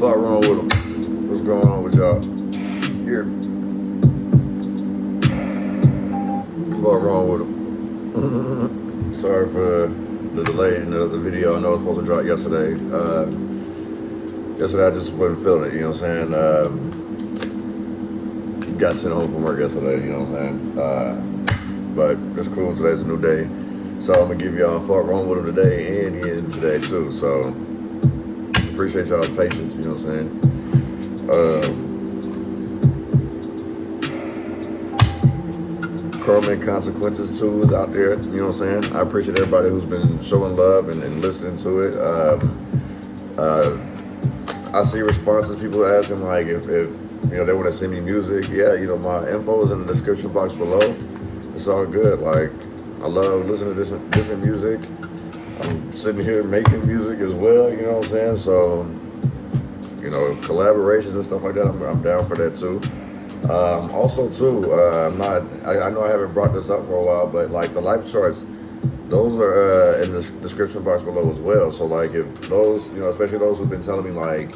Fuck wrong with them. What's going on with y'all? Here. Fuck wrong with them. Sorry for the delay in the video. I know it was supposed to drop yesterday. Yesterday I just wasn't feeling it, you know what I'm saying? Got sent home from work yesterday, you know what I'm saying? But it's cool, today's a new day. So I'm gonna give y'all fuck wrong with them today and again today too. So appreciate y'all's patience, you know what I'm saying? Karma and consequences too is out there, you know what I'm saying? I appreciate everybody who's been showing love and listening to it. I see responses, people asking like if you know they want to send me music. Yeah, you know, my info is in the description box below. It's all good. Like, I love listening to different music. I'm sitting here making music as well, you know what I'm saying? So, you know, collaborations and stuff like that, I'm down for that too. Also too, I know I haven't brought this up for a while, but like the life charts, those are in the description box below as well. So like if those, you know, especially those who've been telling me like,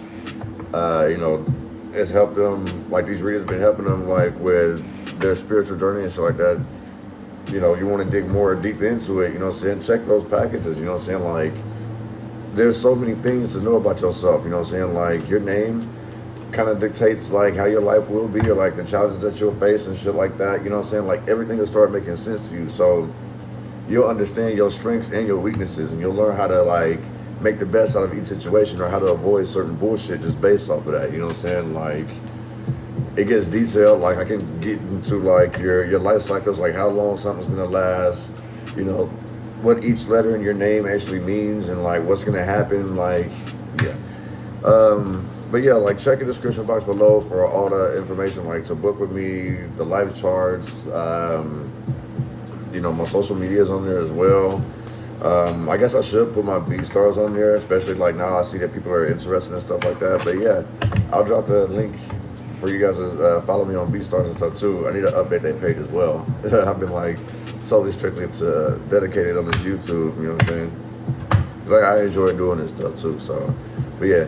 you know, it's helped them, like these readers been helping them like with their spiritual journey and shit like that. You know, you want to dig more deep into it, you know what I'm saying? Check those packages, you know what I'm saying? Like, there's so many things to know about yourself, you know what I'm saying? Like, your name kind of dictates like how your life will be or like the challenges that you'll face and shit like that, you know what I'm saying? Like, everything will start making sense to you. So you'll understand your strengths and your weaknesses, and you'll learn how to like make the best out of each situation or how to avoid certain bullshit just based off of that, you know what I'm saying? Like, it gets detailed. Like, I can get into like your life cycles, like how long something's gonna last, you know, what each letter in your name actually means, and like what's gonna happen. Like, yeah. But yeah, like check the description box below for all the information, like to book with me, the life charts, you know, my social media is on there as well. I guess I should put my BStars on there, especially like now I see that people are interested in stuff like that. But yeah, I'll drop the link for you guys to follow me on BStars and stuff too. I need to update that page as well. I've been like solely strictly to dedicated on this YouTube, you know what I'm saying? Like, I enjoy doing this stuff too. So, but yeah,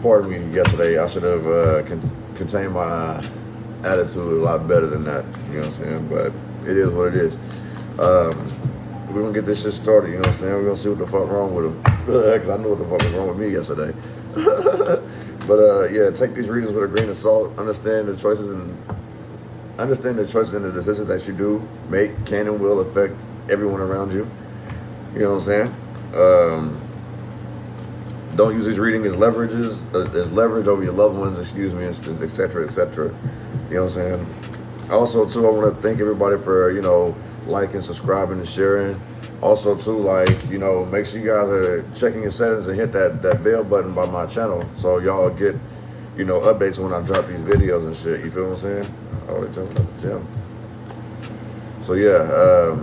pardon me yesterday. I should have contained my attitude a lot better than that, you know what I'm saying? But it is what it is. We're gonna get this shit started, you know what I'm saying? We're gonna see what the fuck wrong with them. Because I knew what the fuck was wrong with me yesterday. But yeah, take these readings with a grain of salt. Understand the choices and the decisions that you do make can and will affect everyone around you. You know what I'm saying? Don't use these readings as leverage over your loved ones, excuse me, etc., etc. You know what I'm saying? Also, too, I want to thank everybody for, you know, liking, subscribing, and sharing. Also, too, like, you know, make sure you guys are checking your settings and hit that bell button by my channel so y'all get, you know, updates when I drop these videos and shit. You feel what I'm saying? Oh, they're jumping up the gym. So, yeah,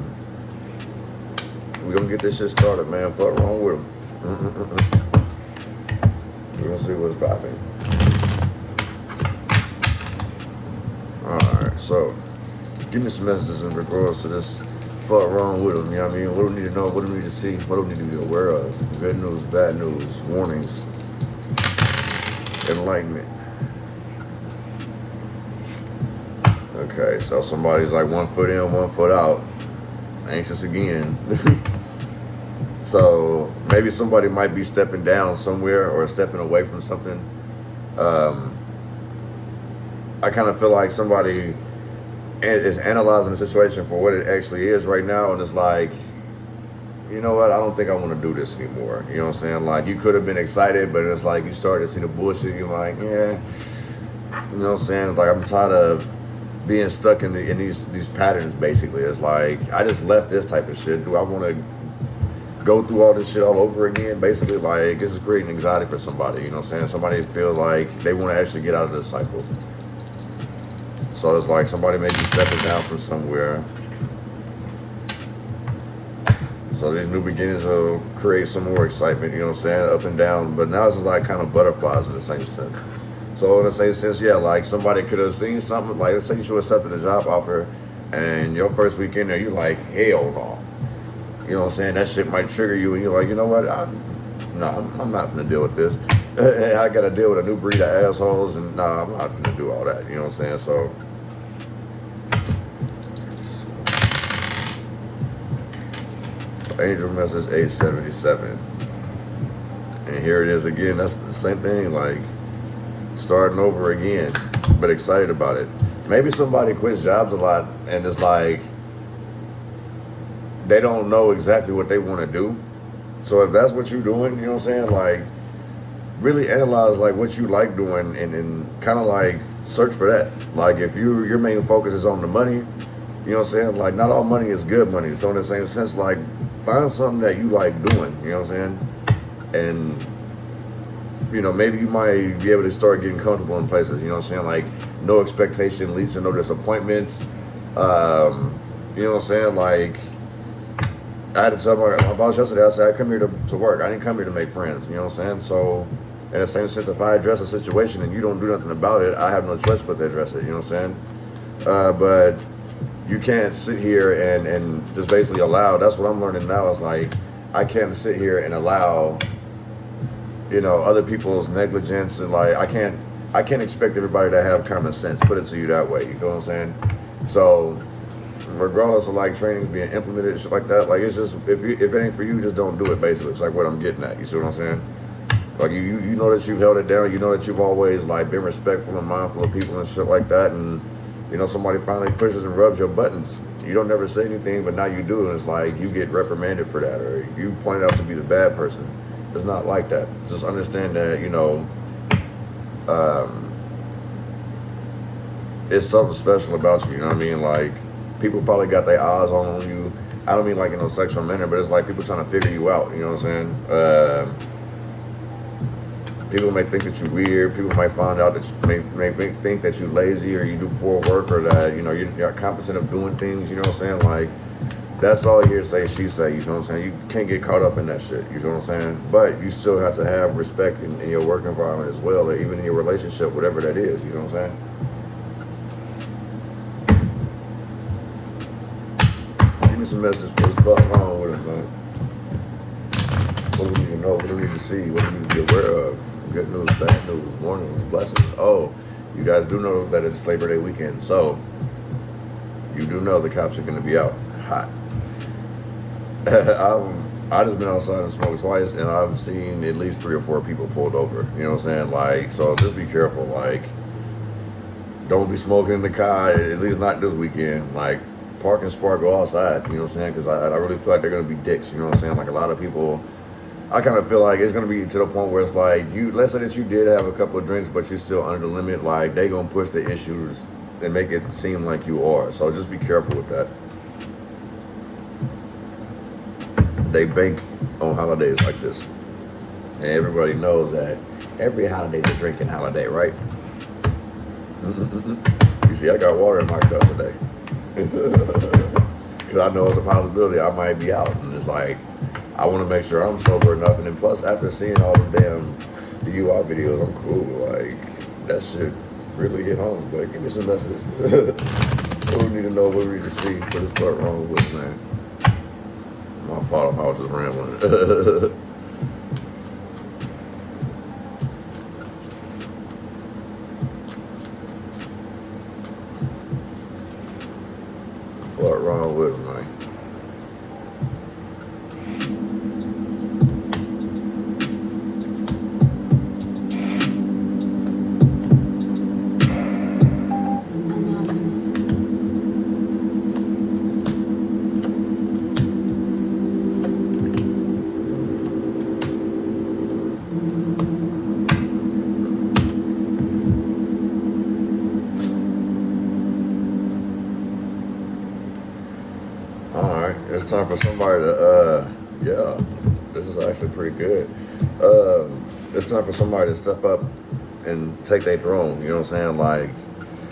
we're going to get this shit started, man. Fuck wrong with them. We're going to see what's popping. Alright, so give me some messages in regards to this fuck wrong with them, you know what I mean? What do we need to know, what do we need to see, what do we need to be aware of? Good news, bad news, warnings, enlightenment. Okay, so somebody's like 1 foot in, 1 foot out, anxious again. So maybe somebody might be stepping down somewhere or stepping away from something. I kind of feel like somebody is analyzing the situation for what it actually is right now, and it's like, you know what, I don't think I want to do this anymore. You know what I'm saying? Like, you could have been excited, but it's like you started to see the bullshit. You're like, yeah, you know what I'm saying? Like, I'm tired of being stuck in these patterns. Basically, it's like I just left this type of shit. Do I want to go through all this shit all over again? Basically, like, this is creating anxiety for somebody. You know what I'm saying? Somebody feels like they want to actually get out of this cycle. So it's like somebody may be stepping down from somewhere. So these new beginnings will create some more excitement, you know what I'm saying, up and down. But now it's just like kind of butterflies in the same sense. So in the same sense, yeah, like somebody could have seen something, like let's say you accepted a job offer and your first week in there, you're like, hell no. You know what I'm saying? That shit might trigger you and you're like, you know what, I'm not gonna deal with this. I got to deal with a new breed of assholes, and nah, I'm not gonna do all that. You know what I'm saying? So, angel message 877, and here it is again. That's the same thing, like starting over again, but excited about it. Maybe somebody quits jobs a lot, and it's like they don't know exactly what they want to do. So if that's what you're doing, you know what I'm saying? Like, really analyze like what you like doing, and kind of like search for that. Like, if your main focus is on the money, you know what I'm saying? Like, not all money is good money. So in the same sense, like, find something that you like doing, you know what I'm saying? And, you know, maybe you might be able to start getting comfortable in places, you know what I'm saying? Like, no expectation leads to no disappointments. You know what I'm saying? Like, I had to tell my boss yesterday, I said, I come here to work. I didn't come here to make friends, you know what I'm saying? So, in the same sense, if I address a situation and you don't do nothing about it, I have no choice but to address it, you know what I'm saying? But you can't sit here and just basically allow, that's what I'm learning now, is like, I can't sit here and allow, you know, other people's negligence, and like, I can't expect everybody to have common sense, put it to you that way, you feel what I'm saying? So, regardless of like trainings being implemented and shit like that, like, it's just, if it ain't for you, just don't do it, basically. It's like what I'm getting at, you see what I'm saying? Like, you know that you've held it down, you know that you've always like been respectful and mindful of people and shit like that, and you know, somebody finally pushes and rubs your buttons. You don't never say anything, but now you do, and it's like you get reprimanded for that, or you pointed out to be the bad person. It's not like that. Just understand that, you know, it's something special about you, you know what I mean? Like, people probably got their eyes on you. I don't mean like in a sexual manner, but it's like people trying to figure you out, you know what I'm saying? People may think that you're weird. People might find out that you may think that you're lazy, or you do poor work, or that, you know, you're not competent of doing things, you know what I'm saying? Like, that's all here say, she say, you know what I'm saying? You can't get caught up in that shit, you know what I'm saying? But you still have to have respect in your work environment as well, or even in your relationship, whatever that is, you know what I'm saying? Give me some messages for what's fuck wrong with it, man. What do we need to know? What do we need to see? What do we need to be aware of? Good news, bad news, warnings, blessings. Oh, you guys do know that it's Labor Day weekend, so you do know the cops are going to be out hot. I just been outside and smoked twice, and I've seen at least 3 or 4 people pulled over. You know what I'm saying? Like, so just be careful. Like, don't be smoking in the car, at least not this weekend. Like, park and spark, go outside. You know what I'm saying? Because I really feel like they're going to be dicks. You know what I'm saying? Like, a lot of people, I kind of feel like it's going to be to the point where it's like, let's say that you did have a couple of drinks, but you're still under the limit. Like, they going to push the issues and make it seem like you are. So just be careful with that. They bank on holidays like this. And everybody knows that every holiday is a drinking holiday, right? You see, I got water in my cup today. Because I know it's a possibility I might be out. And it's like, I want to make sure I'm sober enough. And then plus, after seeing all the damn DUI videos, I'm cool. Like, that shit really hit home. But give me some messages. We need to know what we need to see. What is fuck wrong with, man? My fault if I was just rambling. What wrong with me, man? It's time for somebody to, yeah, this is actually pretty good. It's time for somebody to step up and take their throne, you know what I'm saying? Like,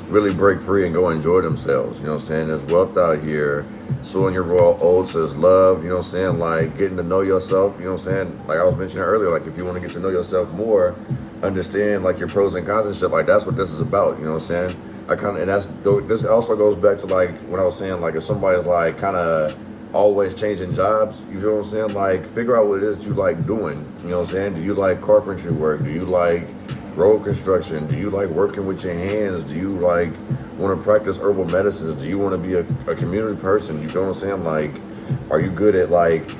really break free and go enjoy themselves, you know what I'm saying? There's wealth out here. Sowing your royal oats is love, you know what I'm saying? Like, getting to know yourself, you know what I'm saying? Like I was mentioning earlier, like, if you want to get to know yourself more, understand, like, your pros and cons and shit, like, that's what this is about, you know what I'm saying? And this also goes back to, like, when I was saying, like, if somebody's, like, kind of always changing jobs. You feel what I'm saying? Like, figure out what it is that you like doing. You know what I'm saying? Do you like carpentry work? Do you like road construction? Do you like working with your hands? Do you like want to practice herbal medicines? Do you want to be a community person? You feel what I'm saying? Like, are you good at like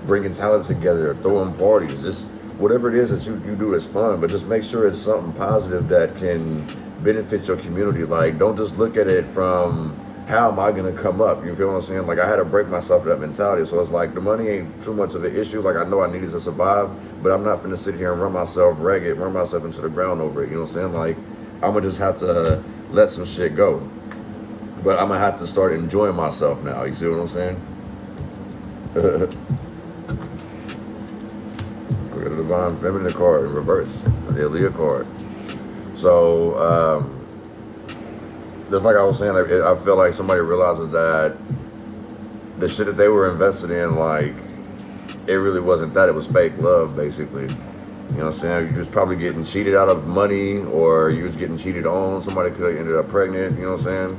bringing talent together, throwing parties? Just whatever it is that you do is fun, but just make sure it's something positive that can benefit your community. Like, don't just look at it from how am I gonna come up? You feel what I'm saying? Like, I had to break myself of that mentality. So it's like the money ain't too much of an issue. Like, I know I needed to survive, but I'm not gonna sit here and run myself ragged, run myself into the ground over it. You know what I'm saying? Like, I'm gonna just have to let some shit go. But I'm gonna have to start enjoying myself now. You see what I'm saying? Look at the Divine Feminine card in reverse. The Aaliyah card. So, just like I was saying, I feel like somebody realizes that the shit that they were invested in, like, it really wasn't that. It was fake love, basically. You know what I'm saying? You was probably getting cheated out of money, or you was getting cheated on. Somebody could have ended up pregnant, you know what I'm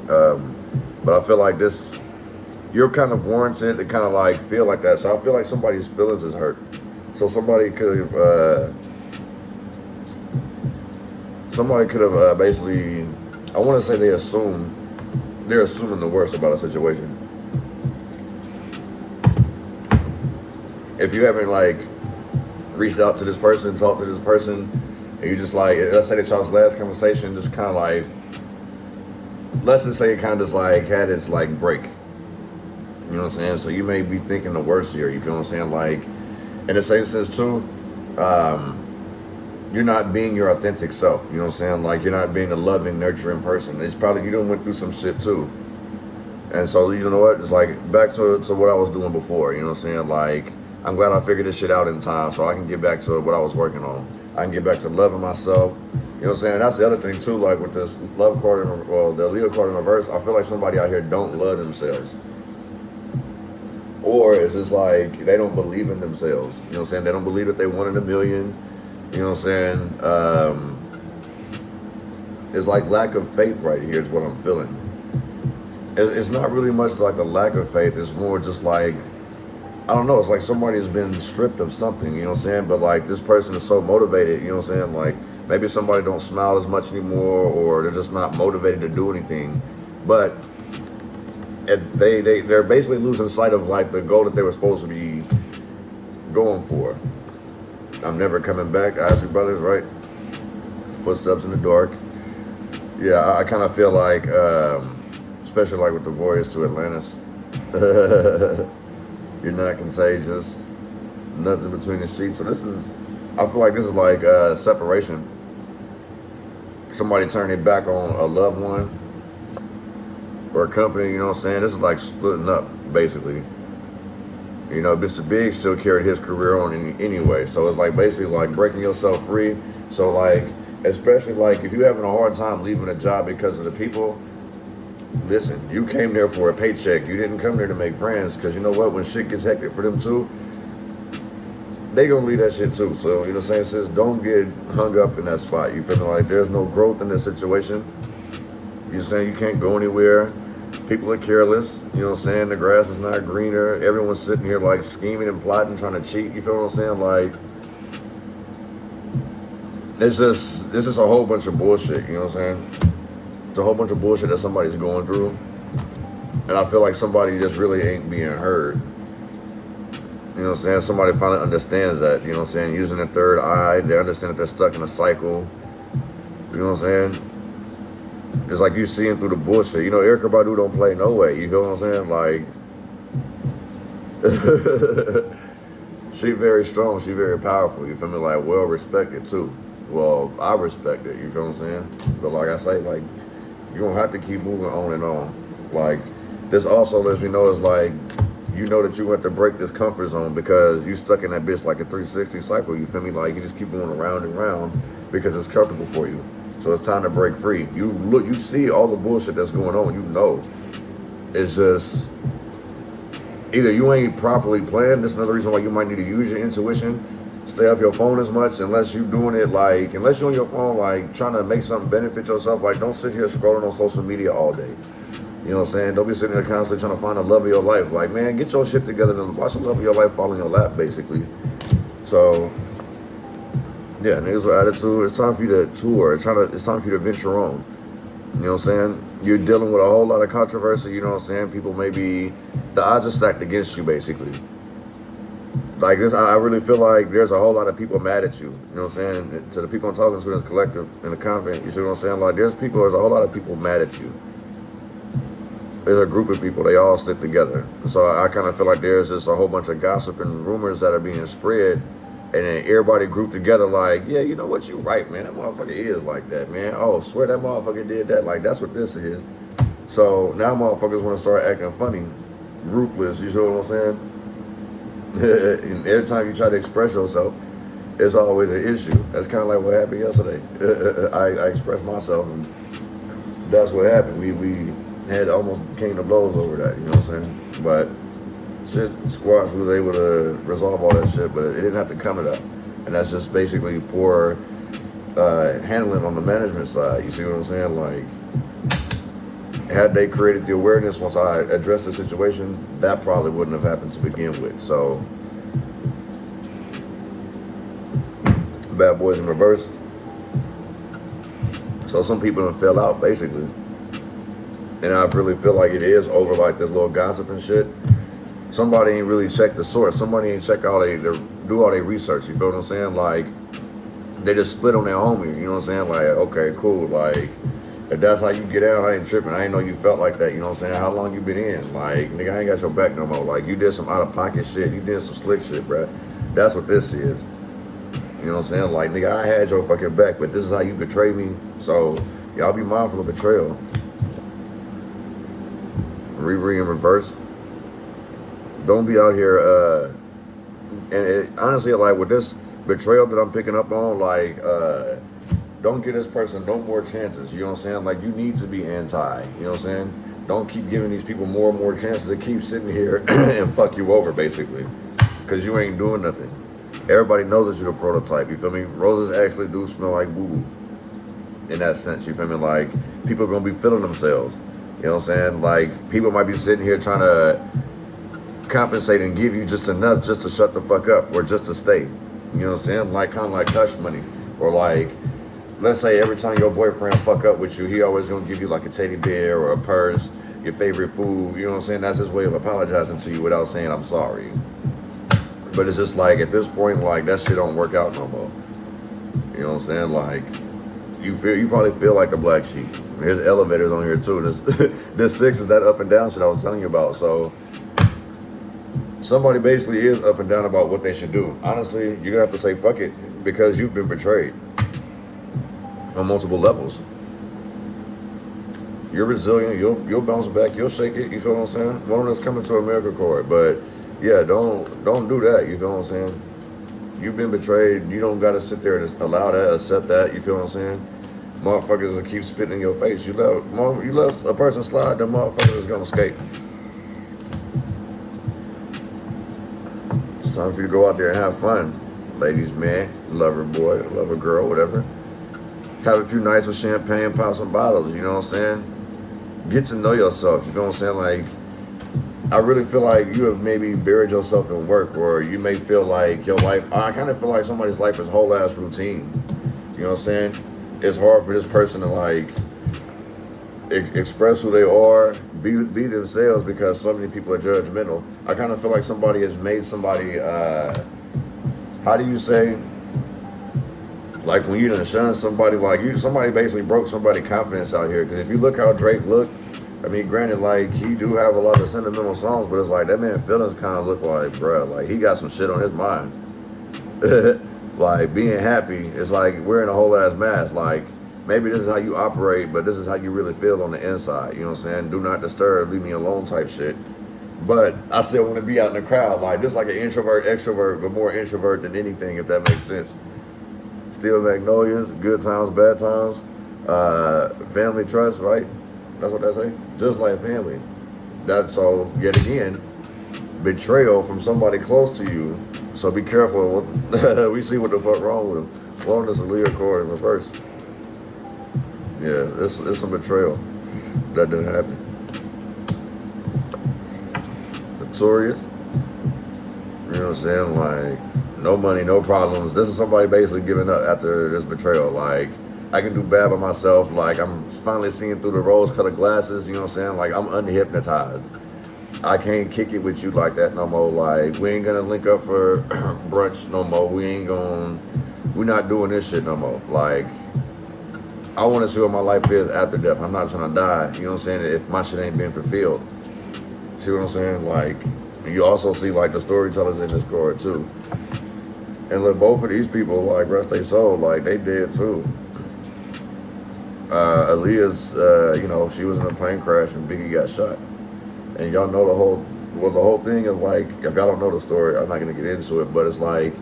saying? But I feel like this, you're kind of warranted to kind of like feel like that. So I feel like somebody's feelings is hurt. So somebody could have basically, I want to say they're assuming the worst about a situation. If you haven't like reached out to this person, talked to this person, and you just like, let's say that y'all's last conversation just kind of like, let's just say it kind of just like had its like break. You know what I'm saying? So you may be thinking the worst here. You feel what I'm saying? Like, in the same sense too, you're not being your authentic self. You know what I'm saying? Like, you're not being a loving, nurturing person. It's probably, you done went through some shit too. And so, you know what? It's like back to what I was doing before. You know what I'm saying? Like, I'm glad I figured this shit out in time so I can get back to what I was working on. I can get back to loving myself. You know what I'm saying? And that's the other thing too, like with this love card, the Leo card in reverse, I feel like somebody out here don't love themselves. Or it's just like they don't believe in themselves. You know what I'm saying? They don't believe that they one in a million. You know what I'm saying? It's like lack of faith right here is what I'm feeling. It's not really much like a lack of faith. It's more just like, I don't know. It's like somebody's been stripped of something, you know what I'm saying? But like this person is so motivated, you know what I'm saying? Like maybe somebody don't smile as much anymore, or they're just not motivated to do anything. But they're basically losing sight of like the goal that they were supposed to be going for. I'm never coming back. Isley Brothers, right? Footsteps in the dark. Yeah, I kind of feel like, especially like with the Voyage to Atlantis. You're not contagious. Nothing between the sheets. So this is, I feel like this is like separation. Somebody turning back on a loved one or a company, you know what I'm saying? This is like splitting up, basically. You know, Mr. Big still carried his career on anyway. So it's like basically like breaking yourself free. So like, especially like if you're having a hard time leaving a job because of the people, listen, you came there for a paycheck. You didn't come there to make friends, because you know what? When shit gets hectic for them too, they gonna leave that shit too. So, you know what I'm saying? Sis, don't get hung up in that spot. You feeling like there's no growth in this situation. You're saying you can't go anywhere. People are careless. You know what I'm saying? The grass is not greener. Everyone's sitting here like scheming and plotting, trying to cheat. You feel what I'm saying? Like, this is a whole bunch of bullshit. You know what I'm saying? It's a whole bunch of bullshit that somebody's going through. And I feel like somebody just really ain't being heard. You know what I'm saying? Somebody finally understands that, you know what I'm saying? Using their third eye, they understand that they're stuck in a cycle. You know what I'm saying? It's like you seeing through the bullshit. You know, Erykah Badu don't play no way. You feel what I'm saying? Like, she very strong. She very powerful. You feel me? Like, well respected too. Well, I respect it. You feel what I'm saying? But like I say, like, you're going to have to keep moving on and on. Like, this also lets me know it's like, you know that you have to break this comfort zone because you stuck in that bitch like a 360 cycle. You feel me? Like, you just keep going around and around because it's comfortable for you. So it's time to break free. You look, you see all the bullshit that's going on. You know, it's just either you ain't properly planned. This is another reason why you might need to use your intuition. Stay off your phone as much unless you doing it like, unless you're on your phone like trying to make something benefit yourself. Like, don't sit here scrolling on social media all day. You know what I'm saying? Don't be sitting there constantly trying to find the love of your life. Like, man, get your shit together and watch the love of your life fall in your lap, basically. So, yeah, niggas with attitude, it's time for you to tour. It's time for you to venture on. You know what I'm saying? You're dealing with a whole lot of controversy, you know what I'm saying? People maybe, the odds are stacked against you, basically. Like this, I really feel like there's a whole lot of people mad at you. You know what I'm saying? To the people I'm talking to in this collective, in the convent, you see what I'm saying? Like there's a whole lot of people mad at you. There's a group of people, they all stick together. So I kind of feel like there's just a whole bunch of gossip and rumors that are being spread. And then everybody grouped together like, yeah, you know what, you right, man. That motherfucker is like that, man. Oh, swear that motherfucker did that. Like, that's what this is. So now motherfuckers want to start acting funny, ruthless, you know what I'm saying? And every time you try to express yourself, it's always an issue. That's kind of like what happened yesterday. I expressed myself, and that's what happened. We had almost came to blows over that, you know what I'm saying? But shit, Squash was able to resolve all that shit, but it didn't have to come to that. And that's just basically poor handling on the management side. You see what I'm saying? Like, had they created the awareness once I addressed the situation, that probably wouldn't have happened to begin with. So, bad boys in reverse. So some people done fell out, basically. And I really feel like it is over like this little gossip and shit. Somebody ain't really checked the source. Somebody ain't check all do all their research. You feel what I'm saying? Like, they just split on their homie. You know what I'm saying? Like, okay, cool. Like, if that's how you get out, I ain't tripping. I ain't know you felt like that. You know what I'm saying? How long you been in? Like, nigga, I ain't got your back no more. Like, you did some out-of-pocket shit. You did some slick shit, bruh. That's what this is. You know what I'm saying? Like, nigga, I had your fucking back, but this is how you betrayed me. So, y'all be mindful of betrayal. Reread in reverse. Don't be out here, honestly, like, with this betrayal that I'm picking up on, like, don't give this person no more chances. You know what I'm saying? Like, you need to be anti. You know what I'm saying? Don't keep giving these people more and more chances to keep sitting here and fuck you over, basically. Because you ain't doing nothing. Everybody knows that you're the prototype. You feel me? Roses actually do smell like boo-boo. In that sense, you feel me? Like, people are going to be feeling themselves. You know what I'm saying? Like, people might be sitting here trying to compensate and give you just enough just to shut the fuck up or just to stay. You know what I'm saying? Like, kind of like hush money. Or like, let's say every time your boyfriend fuck up with you, he always gonna give you like a teddy bear or a purse, your favorite food. You know what I'm saying? That's his way of apologizing to you without saying I'm sorry. But it's just like, at this point, like, that shit don't work out no more. You know what I'm saying? Like, you probably feel like a black sheep. There's elevators on here too. This 6 is that up and down shit I was telling you about. So somebody basically is up and down about what they should do. Honestly, you're gonna have to say fuck it, because you've been betrayed on multiple levels. You're resilient. You'll bounce back. You'll shake it. You feel what I'm saying? One of us coming to America court, but yeah, don't do that. You feel what I'm saying? You've been betrayed. You don't gotta sit there and just allow that, accept that. You feel what I'm saying? Motherfuckers will keep spitting in your face. You let a person slide, the motherfucker is gonna escape. It's time for you to go out there and have fun. Ladies, man, lover boy, lover girl, whatever. Have a few nights of champagne, pop some bottles, you know what I'm saying? Get to know yourself, you feel what I'm saying? Like, I really feel like you have maybe buried yourself in work, or you may feel like your life, I kind of feel like somebody's life is whole ass routine. You know what I'm saying? It's hard for this person to like express who they are, be themselves, because so many people are judgmental. I kind of feel like somebody has made somebody, how do you say, like when you done shun somebody, like somebody basically broke somebody's confidence out here. Because if you look how Drake looked, I mean, granted, like, he do have a lot of sentimental songs, but it's like, that man feelings kind of look like, bruh, like, he got some shit on his mind. Like, being happy is like wearing a whole ass mask. Like, maybe this is how you operate, but this is how you really feel on the inside. You know what I'm saying? Do not disturb, leave me alone type shit. But I still want to be out in the crowd. Like, this is like an introvert, extrovert, but more introvert than anything, if that makes sense. Still magnolias, good times, bad times, family trust, right? That's what they say. Just like family. That's so, yet again, betrayal from somebody close to you. So be careful. We see what the fuck wrong with him. Well, this is Leo Cord in reverse. Yeah, it's some betrayal. That didn't happen. notorious. You know what I'm saying? Like, no money, no problems. This is somebody basically giving up after this betrayal. Like, I can do bad by myself. Like, I'm finally seeing through the rose-colored glasses. You know what I'm saying? Like, I'm unhypnotized. I can't kick it with you like that no more. Like, we ain't gonna link up for brunch no more. We're not doing this shit no more. Like, I want to see what my life is after death. I'm not trying to die. You know what I'm saying? If my shit ain't being fulfilled. See what I'm saying? Like, you also see, like, the storytellers in this card, too. And look, both of these people, like, rest their soul, like, they dead, too. Aaliyah's, you know, she was in a plane crash and Biggie got shot. And y'all know the whole thing is, like, if y'all don't know the story, I'm not going to get into it, but it's like,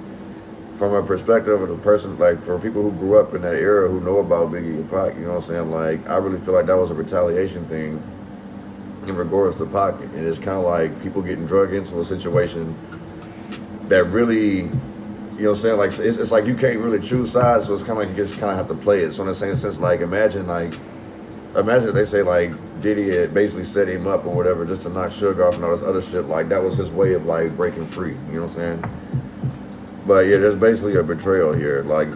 from a perspective of the person, like, for people who grew up in that era who know about Biggie and Pac, you know what I'm saying? Like, I really feel like that was a retaliation thing in regards to Pac. And it's kind of like people getting drugged into a situation that really, you know what I'm saying? Like, it's like you can't really choose sides, so it's kind of like you just kind of have to play it. So in the same sense, like, imagine if they say, like, Diddy had basically set him up or whatever just to knock Suge off and all this other shit. Like, that was his way of, like, breaking free. You know what I'm saying? But, yeah, there's basically a betrayal here. Like,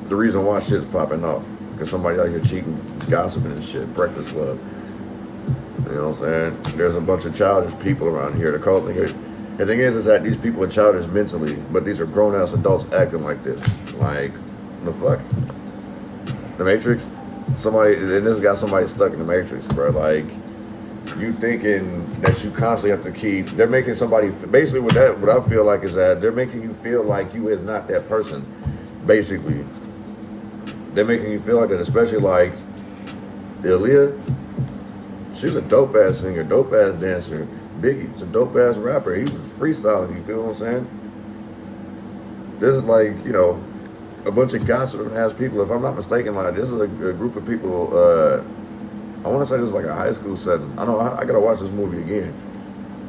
the reason why shit's popping off. Because somebody out here cheating, gossiping and shit. Breakfast Club. You know what I'm saying? There's a bunch of childish people around here. The thing is that these people are childish mentally, but these are grown-ass adults acting like this. Like, the fuck? The Matrix? This got somebody stuck in the Matrix, bro. Like, you thinking that you constantly have to keep, they're making somebody, basically what I feel like is that they're making you feel like you is not that person, basically. They're making you feel like that, especially like Aaliyah, she's a dope-ass singer, dope-ass dancer. Biggie's a dope-ass rapper. He was freestyling, you feel what I'm saying? This is like, you know, a bunch of gossiping-ass people. If I'm not mistaken, like, this is a group of people, I want to say this is like a high school setting. I know I got to watch this movie again.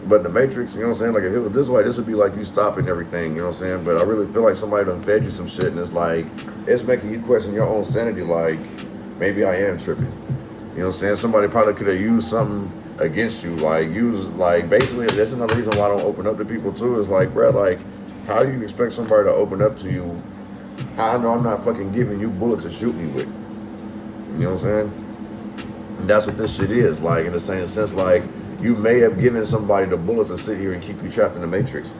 But The Matrix, you know what I'm saying? Like, if it was this way, this would be like you stopping everything, you know what I'm saying? But I really feel like somebody done fed you some shit, and it's like, it's making you question your own sanity, like, maybe I am tripping. You know what I'm saying? Somebody probably could have used something against you, like, basically, that's another reason why I don't open up to people, too, is like, bro, like, how do you expect somebody to open up to you? I know I'm not fucking giving you bullets to shoot me with. You know what I'm saying? And that's what this shit is, like, in the same sense, like, you may have given somebody the bullets to sit here and keep you trapped in the Matrix.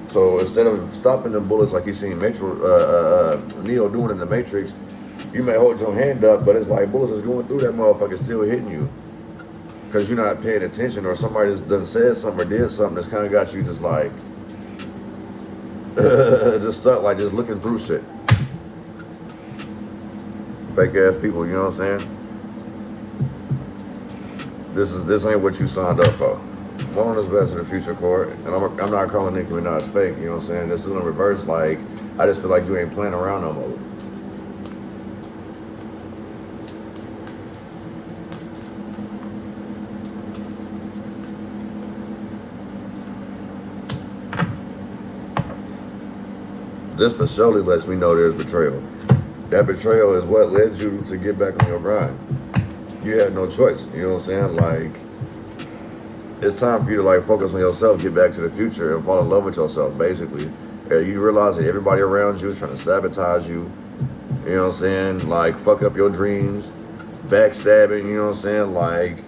So instead of stopping the bullets like you seen Neo doing in the Matrix, you may hold your hand up, but it's like bullets is going through that motherfucker still hitting you. Because you're not paying attention, or somebody just done said something or did something that's kind of got you just like, just stuck, like just looking through shit. Fake ass people, you know what I'm saying? This ain't what you signed up for. One is best in the future court, and I'm not calling Nicki Minaj fake, you know what I'm saying? This is in reverse, like, I just feel like you ain't playing around no more. This for surely lets me know there's betrayal. That betrayal is what led you to get back on your grind. You had no choice, you know what I'm saying? Like, it's time for you to, like, focus on yourself, get back to the future, and fall in love with yourself, basically. You realize that everybody around you is trying to sabotage you, you know what I'm saying? Like, fuck up your dreams, backstabbing, you know what I'm saying? Like,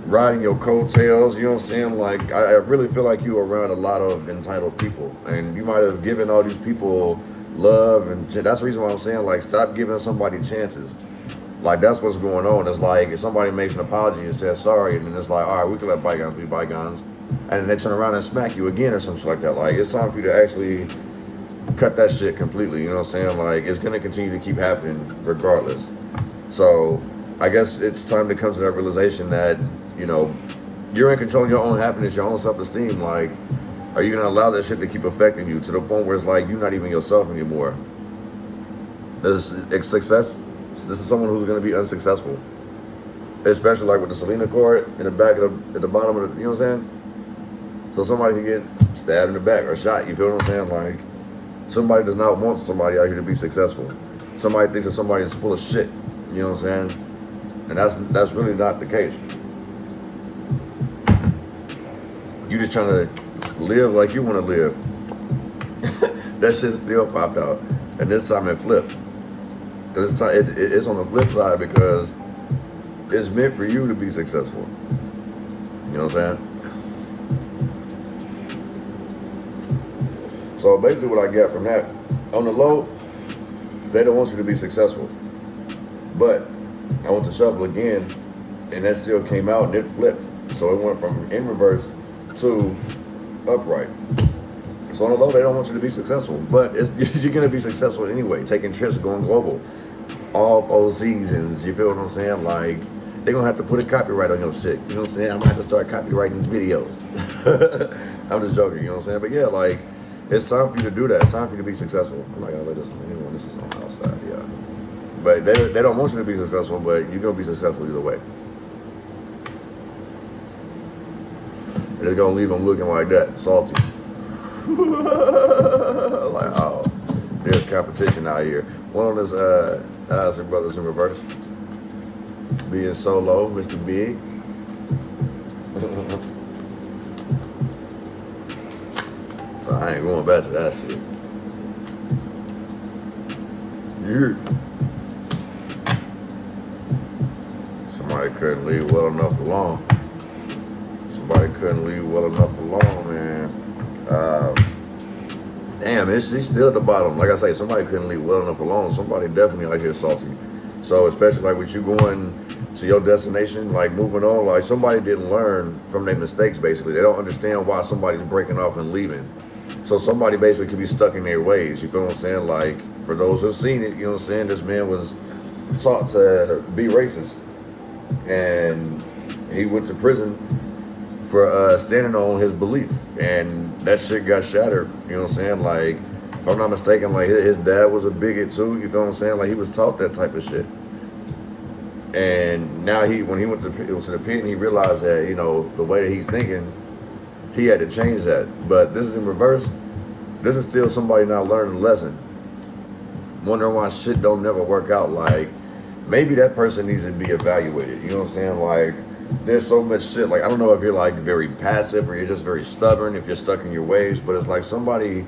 riding your coattails, you know what I'm saying? Like, I really feel like you're around a lot of entitled people, and you might have given all these people love, and that's the reason why I'm saying, like, stop giving somebody chances. Like, that's what's going on. It's like, if somebody makes an apology and says sorry, and then it's like, all right, we can let bygones be bygones, and then they turn around and smack you again or something like that. Like, it's time for you to actually cut that shit completely, you know what I'm saying? Like, it's going to continue to keep happening regardless. So, I guess it's time to come to that realization that, you know, you're in control of your own happiness, your own self-esteem. Like, are you going to allow that shit to keep affecting you to the point where it's like you're not even yourself anymore? This is success. This is someone who's going to be unsuccessful, especially like with the Selena card in the back of at the bottom of the, you know what I'm saying? So somebody can get stabbed in the back or shot. You feel what I'm saying? Like, somebody does not want somebody out here to be successful. Somebody thinks that somebody is full of shit. You know what I'm saying? And that's really not the case. You just trying to live like you want to live. That shit still popped out. And this time it flipped. Because it's on the flip side because it's meant for you to be successful. You know what I'm saying? So basically what I get from that, on the low, they don't want you to be successful. But I went to shuffle again, and that still came out and it flipped. So it went from in reverse to upright. So on the low, they don't want you to be successful, but you're gonna be successful anyway. Taking trips, going global, all 4 seasons. You feel what I'm saying? Like they're gonna have to put a copyright on your shit. You know what I'm saying? I'm gonna have to start copyrighting these videos. I'm just joking. You know what I'm saying? But yeah, like it's time for you to do that. It's time for you to be successful. I'm not gonna let this anyone. This is on the outside, yeah. But they don't want you to be successful, but you're gonna be successful either way. And they're gonna leave them looking like that, salty. Like, oh, there's competition out here. One on this Isaac Brothers in reverse. Being solo, Mr. Big. So I ain't going back to that shit. Somebody couldn't leave well enough alone. Somebody couldn't leave well enough alone, man. Damn, she's still at the bottom. Like I say, somebody couldn't leave well enough alone. Somebody definitely out here salty. So especially like with you going to your destination, like moving on, like somebody didn't learn from their mistakes basically. They don't understand why somebody's breaking off and leaving. So somebody basically could be stuck in their ways. You feel what I'm saying? Like for those who've seen it, you know what I'm saying? This man was taught to be racist. And he went to prison for standing on his belief, and that shit got shattered. You know what I'm saying? Like, if I'm not mistaken, like his dad was a bigot too. You feel what I'm saying? Like he was taught that type of shit. And now when he went to the pen, he realized that, you know, the way that he's thinking, he had to change that. But this is in reverse. This is still somebody not learning a lesson, wondering why shit don't never work out. Like maybe that person needs to be evaluated. You know what I'm saying? Like, there's so much shit. Like, I don't know if you're like very passive or you're just very stubborn, if you're stuck in your ways, but it's like somebody,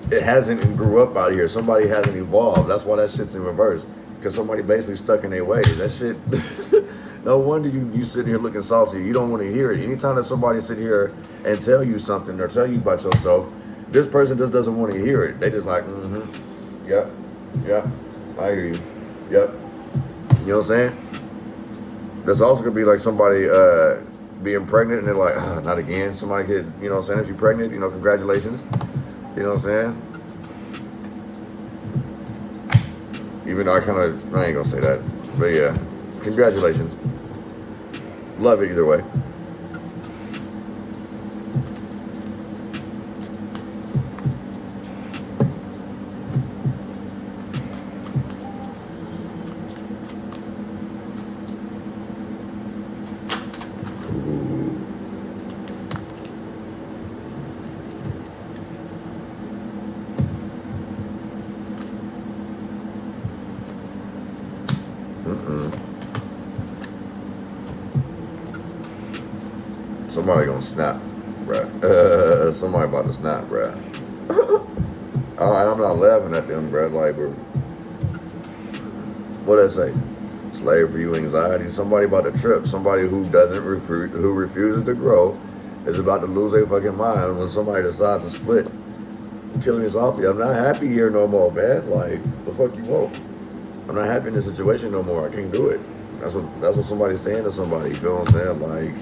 it hasn't grew up out here. Somebody hasn't evolved. That's why that shit's in reverse. Because somebody basically stuck in their ways. That shit, no wonder you sitting here looking salty. You don't want to hear it. Anytime that somebody sit here and tell you something or tell you about yourself, this person just doesn't want to hear it. They just like, yep, I hear you, yep. You know what I'm saying? There's also gonna be like somebody being pregnant and they're like, not again. Somebody could, you know what I'm saying? If you're pregnant, you know, congratulations. You know what I'm saying? Even though I ain't gonna say that. But yeah, congratulations. Love it either way. Somebody gonna snap, bruh. Somebody about to snap, bruh. I'm not laughing at them, bruh. Like, what did I say? Slave for you anxiety. Somebody about to trip. Somebody who who refuses to grow is about to lose their fucking mind when somebody decides to split. Killing me softly. I'm not happy here no more, man. Like, the fuck you want? I'm not happy in this situation no more. I can't do it. That's what somebody's saying to somebody. You feel what I'm saying? Like,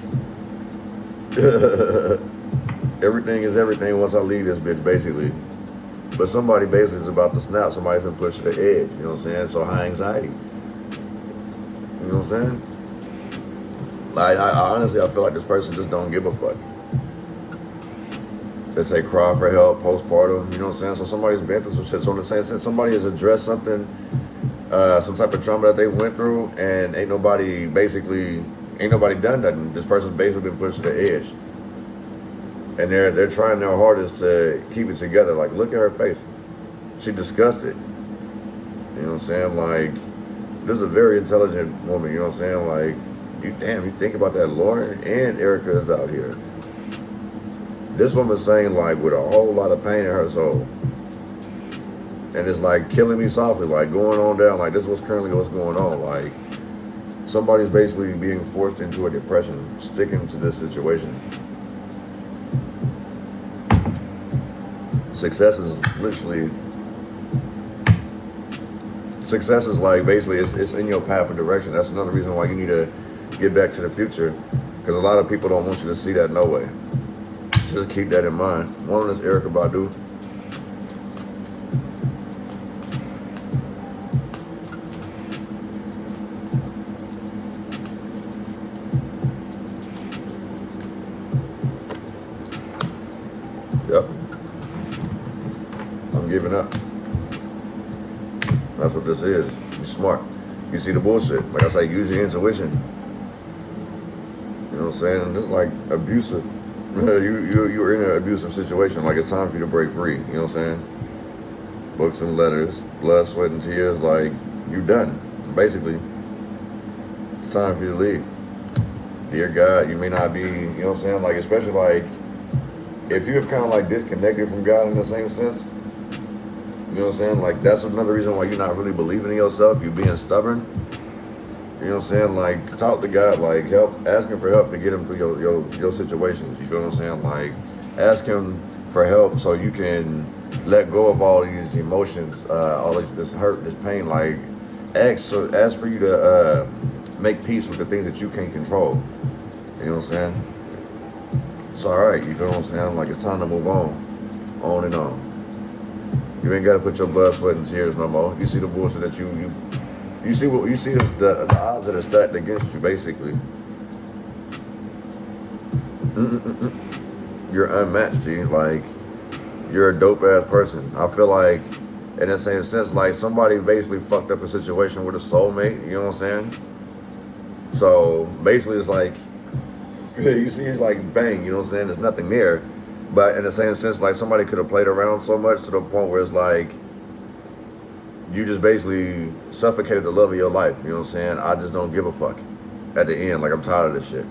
everything is everything once I leave this bitch, basically. But somebody basically is about to snap. Somebody's been pushed to the edge. You know what I'm saying? So high anxiety. You know what I'm saying? Like, I honestly, I feel like this person just don't give a fuck. They say cry for help, postpartum. You know what I'm saying? So somebody's been through some shit. So in the same sense, somebody has addressed something, some type of trauma that they went through, and ain't nobody done nothing. This person's basically been pushed to the edge. And they're trying their hardest to keep it together. Like, look at her face. She disgusted. You know what I'm saying? Like, this is a very intelligent woman, you know what I'm saying? Like, you think about that. Lauren and Erica is out here. This woman's saying like with a whole lot of pain in her soul. And it's like killing me softly, like going on down, like this is currently what's going on. Like somebody's basically being forced into a depression, sticking to this situation. Success is like basically it's in your path of direction. That's another reason why you need to get back to the future, because a lot of people don't want you to see that no way. Just keep that in mind. One is Erykah Badu. Yep. I'm giving up. That's what this is. Be smart. You see the bullshit. Like I say, use your intuition. You know what I'm saying? This is like abusive. You're in an abusive situation. Like it's time for you to break free. You know what I'm saying? Books and letters, blood, sweat, and tears. Like you're done. Basically, it's time for you to leave. Dear God, you may not be. You know what I'm saying? Like especially like if you have kind of like disconnected from God in the same sense. You know what I'm saying? Like that's another reason why you're not really believing in yourself. You're being stubborn. You know what I'm saying? Like talk to God, like help, ask him for help to get him through your situations. You feel what I'm saying? Like ask him for help so you can let go of all these emotions, all this hurt, this pain. Like ask for you to make peace with the things that you can't control. You know what I'm saying? It's all right. You feel what I'm saying? Like it's time to move on and on. You ain't gotta put your blood, sweat, and tears no more. You see the bullshit that you see what you see is the odds that are stacked against you, basically. You're unmatched, G. Like you're a dope ass person. I feel like, in the same sense, like somebody basically fucked up a situation with a soulmate. You know what I'm saying? So basically, it's like you see, it's like bang. You know what I'm saying? There's nothing there. But in the same sense, like somebody could have played around so much to the point where it's like you just basically suffocated the love of your life. You know what I'm saying? I just don't give a fuck at the end. Like I'm tired of this shit.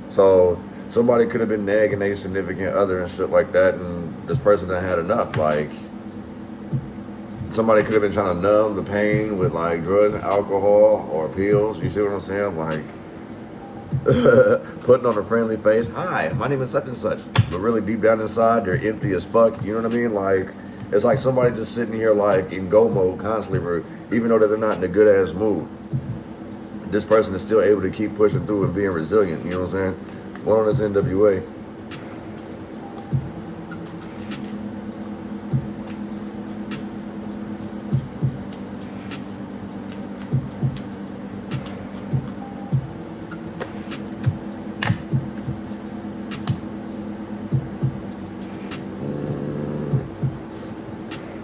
So somebody could have been nagging a significant other and shit like that, and this person done had enough. Like somebody could have been trying to numb the pain with like drugs and alcohol or pills. You see what I'm saying? Like putting on a friendly face, hi, my name is such and such, but really deep down inside they're empty as fuck. You know what I mean? Like it's like somebody just sitting here like in go mode constantly, even though they're not in a good ass mood. This person is still able to keep pushing through and being resilient. You know what I'm saying? One on this NWA.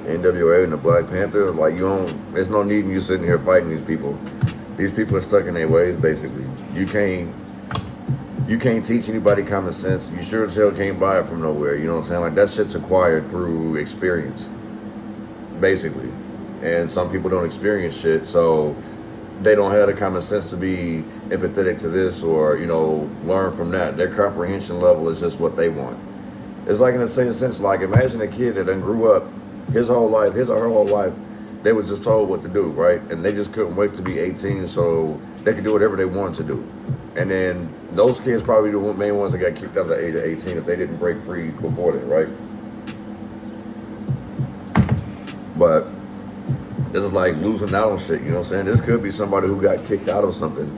NWA and the Black Panther, like there's no need in you sitting here fighting these people. These people are stuck in their ways, basically. You can't teach anybody common sense. You sure as hell can't buy it from nowhere. You know what I'm saying? Like that shit's acquired through experience, basically. And some people don't experience shit, so they don't have the common sense to be empathetic to this or, you know, learn from that. Their comprehension level is just what they want. It's like in the same sense, like imagine a kid that done grew up his or her whole life, they was just told what to do, right? And they just couldn't wait to be 18 so they could do whatever they wanted to do. And then those kids probably the main ones that got kicked out at the age of 18 if they didn't break free before that, right? But this is like losing out on shit, you know what I'm saying? This could be somebody who got kicked out of something,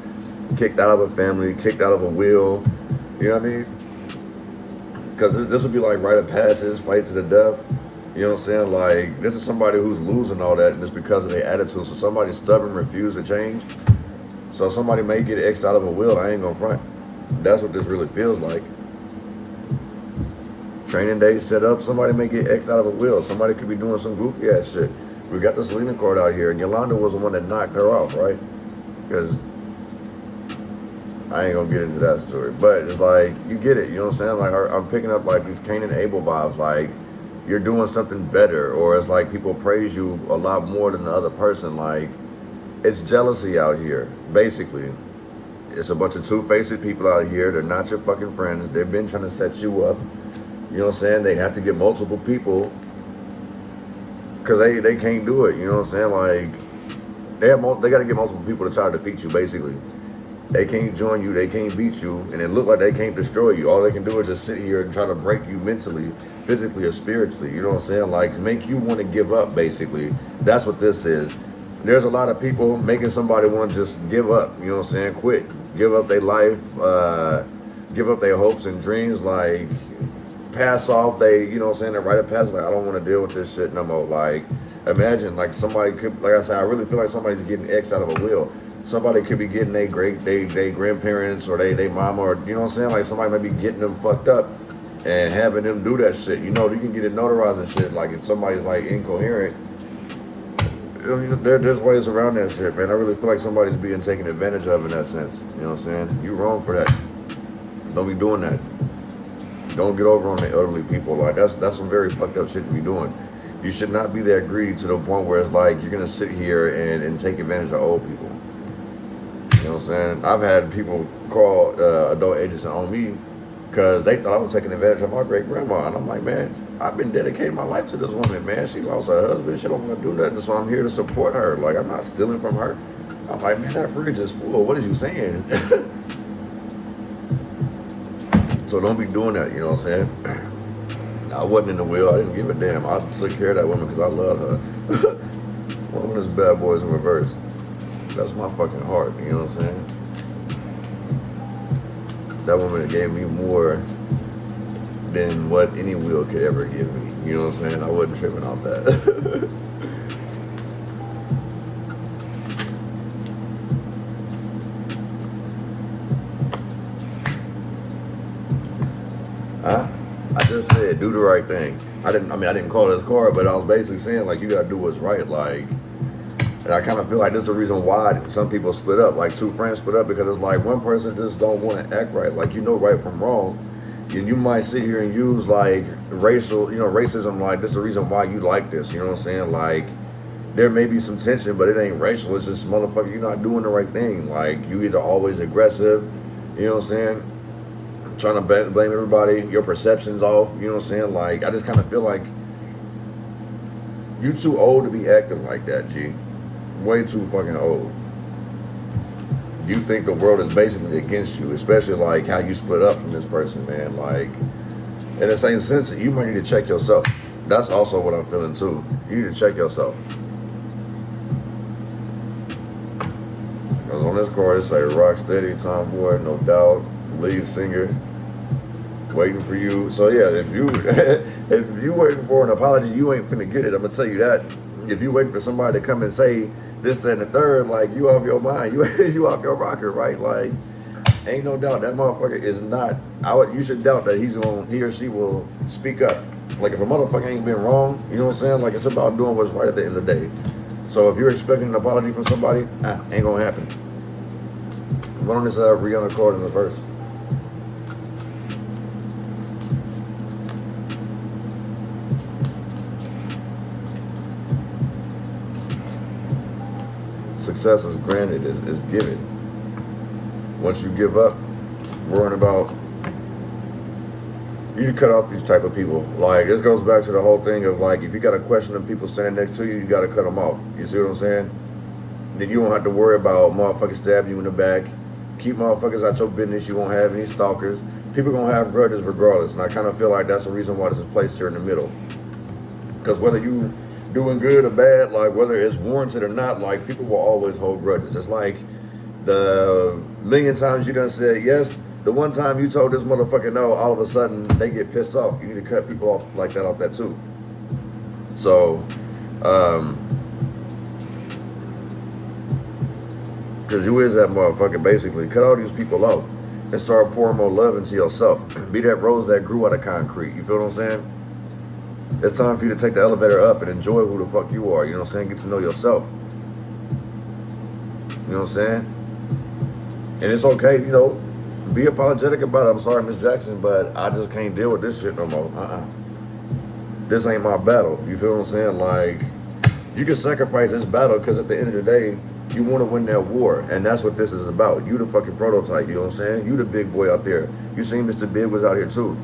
kicked out of a family, kicked out of a will, you know what I mean? Because this would be like rite of passage, fight to the death. You know what I'm saying? Like, this is somebody who's losing all that, and it's because of their attitude. So somebody's stubborn, refuse to change. So somebody may get X'd out of a will. I ain't gonna front. That's what this really feels like. Training day set up. Somebody may get X'd out of a will. Somebody could be doing some goofy ass shit. We got the Selena card out here, and Yolanda was the one that knocked her off, right? Because I ain't gonna get into that story. But it's like, you get it. You know what I'm saying? Like, I'm picking up like these Cain and Abel vibes. Like, you're doing something better, or it's like people praise you a lot more than the other person. Like, it's jealousy out here, basically. It's a bunch of two-faced people out here. They're not your fucking friends. They've been trying to set you up. You know what I'm saying? They have to get multiple people because they can't do it. You know what I'm saying? Like they got to get multiple people to try to defeat you. Basically, they can't join you. They can't beat you, and it look like they can't destroy you. All they can do is just sit here and try to break you mentally, physically, or spiritually. You know what I'm saying? Like make you want to give up. Basically, that's what this is. There's a lot of people making somebody want to just give up. You know what I'm saying? Quit, give up their life, give up their hopes and dreams. Like pass off you know what I'm saying, they write a pass, like I don't want to deal with this shit no more. Like imagine like somebody could, like I said, I really feel like somebody's getting X out of a wheel. Somebody could be getting they grandparents or they mama, or you know what I'm saying, like somebody might be getting them fucked up and having them do that shit. You know, you can get it notarized and shit. Like if somebody's like incoherent, there's ways around that shit, man. I really feel like somebody's being taken advantage of in that sense. You know what I'm saying? You wrong for that. Don't be doing that. Don't get over on the elderly people. Like that's some very fucked up shit to be doing. You should not be that greedy to the point where it's like you're gonna sit here and take advantage of old people. You know what I'm saying? I've had people call adult agents on me because they thought I was taking advantage of my great grandma, and I'm like, man, I've been dedicating my life to this woman, man. She lost her husband. She don't want to do nothing, so I'm here to support her. Like I'm not stealing from her. I'm like, man, that fridge is full. What is you saying? So don't be doing that, you know what I'm saying? I wasn't in the wheel. I didn't give a damn. I took care of that woman because I love her. One of those bad boys in reverse. That's my fucking heart, you know what I'm saying? That woman gave me more than what any wheel could ever give me. You know what I'm saying? I wasn't tripping off that. I just said do the right thing. I didn't call this card, but I was basically saying like you gotta do what's right. Like, and I kind of feel like this is the reason why some people split up. Like two friends split up because it's like one person just don't want to act right. Like you know right from wrong, and you might sit here and use like racism. Like this is the reason why you like this. You know what I'm saying? Like there may be some tension, but it ain't racial. It's just motherfucker, you're not doing the right thing. Like you either always aggressive. You know what I'm saying? Trying to blame everybody, your perceptions off, you know what I'm saying? Like, I just kind of feel like you too old to be acting like that, G. Way too fucking old. You think the world is basically against you, especially like how you split up from this person, man. Like, in the same sense, you might need to check yourself. That's also what I'm feeling too. You need to check yourself. Because on this card, it say rock steady, tomboy, no doubt, lead singer, waiting for you. So yeah, if you waiting for an apology, you ain't finna get it. I'm gonna tell you that. If you waiting for somebody to come and say this, that, and the third, like you off your mind, you off your rocker, right? Like, ain't no doubt that motherfucker is not. You should doubt that he or she will speak up. Like if a motherfucker ain't been wrong, you know what I'm saying? Like it's about doing what's right at the end of the day. So if you're expecting an apology from somebody, ain't gonna happen. Run on this Rihanna card in the verse. Success is granted, is given. Once you give up worrying about, you cut off these type of people. Like this goes back to the whole thing of like if you got a question of people standing next to you, you got to cut them off. You see what I'm saying? Then you don't have to worry about motherfuckers stabbing you in the back. Keep motherfuckers out your business. You won't have any stalkers. People gonna have grudges regardless, and I kind of feel like that's the reason why this is placed here in the middle. Because whether you doing good or bad, like whether it's warranted or not, like people will always hold grudges. It's like the million times you done said yes, the one time you told this motherfucker no, all of a sudden they get pissed off. You need to cut people off like that off that too. So, because you is that motherfucker, basically. Cut all these people off and start pouring more love into yourself. Be that rose that grew out of concrete. You feel what I'm saying? It's time for you to take the elevator up and enjoy who the fuck you are. You know what I'm saying? Get to know yourself. You know what I'm saying? And it's okay, you know, be apologetic about it. I'm sorry, Miss Jackson, but I just can't deal with this shit no more. This ain't my battle. You feel what I'm saying? Like, you can sacrifice this battle because at the end of the day, you want to win that war, and that's what this is about. You the fucking prototype, you know what I'm saying? You the big boy out there. You seen Mr. Big was out here too.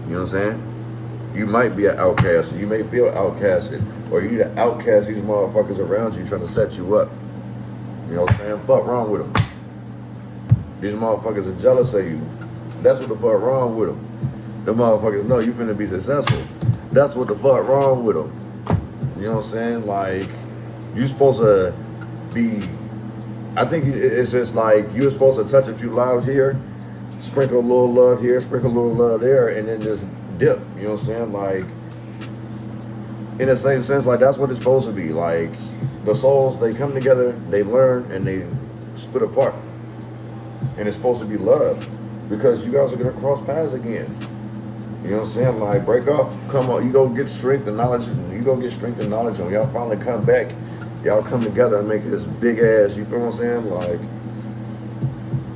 You know what I'm saying? You might be an outcast. You may feel outcasted. Or you need to outcast these motherfuckers around you trying to set you up. You know what I'm saying? Fuck wrong with them. These motherfuckers are jealous of you. That's what the fuck wrong with them. The motherfuckers know you finna be successful. That's what the fuck wrong with them. You know what I'm saying? Like, you supposed to be, I think it's just like, you're supposed to touch a few lives here, sprinkle a little love here, sprinkle a little love there, and then just dip. You know what I'm saying? Like, in the same sense, like, that's what it's supposed to be. Like, the souls, they come together, they learn, and they split apart. And it's supposed to be love, because you guys are gonna cross paths again. You know what I'm saying? Like, break off, come on, you go get strength and knowledge, and when y'all finally come back, y'all come together and make this big ass, you feel what I'm saying? Like,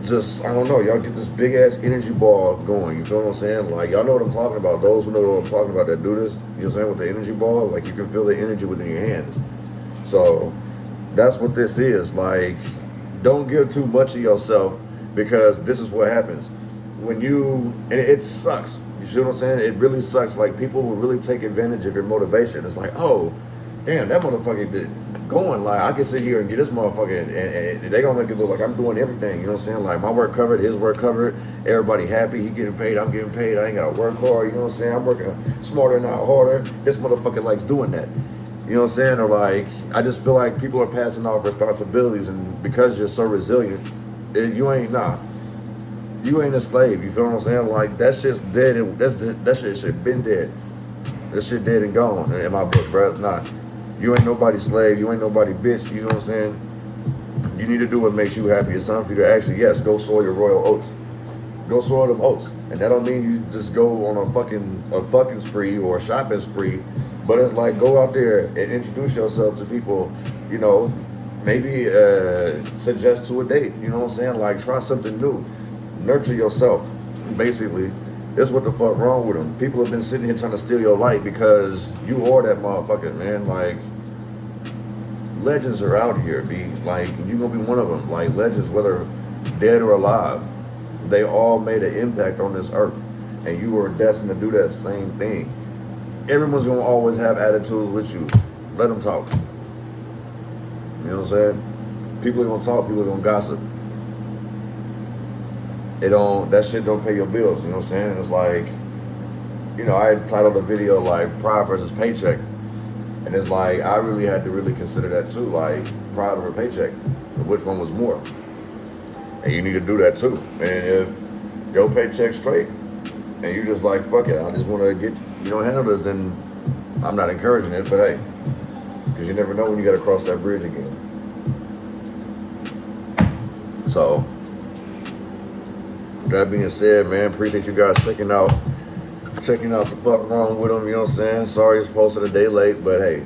just, I don't know, y'all get this big ass energy ball going, you feel what I'm saying? Like, y'all know what I'm talking about. Those who know what I'm talking about that do this, you know what I'm saying, with the energy ball, like, you can feel the energy within your hands. So, that's what this is. Like, don't give too much of yourself, because this is what happens. When you, and it sucks, you see what I'm saying? It really sucks. Like, people will really take advantage of your motivation. It's like, oh, damn, that motherfucker did going. Like, I can sit here and get this motherfucker, and they gonna make it look like I'm doing everything. You know what I'm saying? Like, my work covered, his work covered, everybody happy, he getting paid, I'm getting paid, I ain't gotta work hard. You know what I'm saying? I'm working smarter, not harder. This motherfucker likes doing that. You know what I'm saying? Or like, I just feel like people are passing off responsibilities, and because you're so resilient, you ain't a slave. You feel what I'm saying? Like, that shit's dead, and that shit been dead. That shit dead and gone in my book, bro. Nah, you ain't nobody's slave. You ain't nobody bitch. You know what I'm saying? You need to do what makes you happy. It's time for you to actually, yes, go sow your royal oats. Go sow them oats, and that don't mean you just go on a fucking spree or a shopping spree. But it's like, go out there and introduce yourself to people. You know, maybe suggest to a date. You know what I'm saying? Like, try something new. Nurture yourself, basically. That's what the fuck wrong with them. People have been sitting here trying to steal your light because you are that motherfucker, man. Like, legends are out here, B. Like, you gonna be one of them. Like, legends, whether dead or alive, they all made an impact on this earth, and you were destined to do that same thing. Everyone's gonna always have attitudes with you. Let them talk. You know what I'm saying? People are gonna talk, people are gonna gossip. That shit don't pay your bills, you know what I'm saying? It's like, you know, I titled a video like pride versus paycheck. And it's like, I really had to really consider that too, like pride over paycheck, which one was more. And you need to do that too. And if your paycheck's straight and you just like, fuck it, I just want to get, handle this, then I'm not encouraging it, but hey, because you never know when you got to cross that bridge again. So, that being said, man, appreciate you guys checking out the fuck wrong with them, you know what I'm saying? Sorry it's posted a day late, but hey,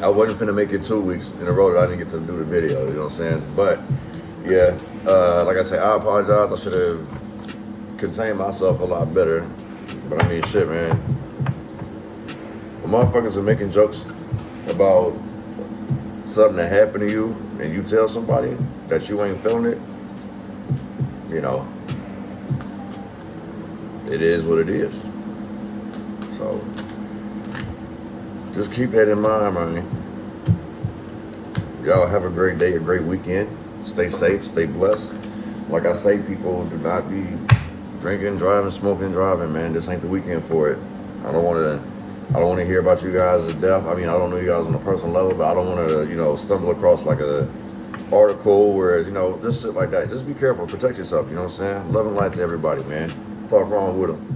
I wasn't finna make it 2 weeks in a row that I didn't get to do the video, you know what I'm saying? But yeah, like I said, I apologize. I should have contained myself a lot better. But I mean, shit, man. The motherfuckers are making jokes about something that happened to you, and you tell somebody that you ain't feeling it, it is what it is. So, just keep that in mind, man. Y'all have a great day, a great weekend. Stay safe, stay blessed. Like I say, people, do not be drinking, driving, smoking, driving, man. This ain't the weekend for it. I don't want to hear about you guys' death. I mean, I don't know you guys on a personal level, but I don't want to, stumble across like a article where, just shit like that. Just be careful, protect yourself, you know what I'm saying? Love and light to everybody, man. Fuck wrong with them.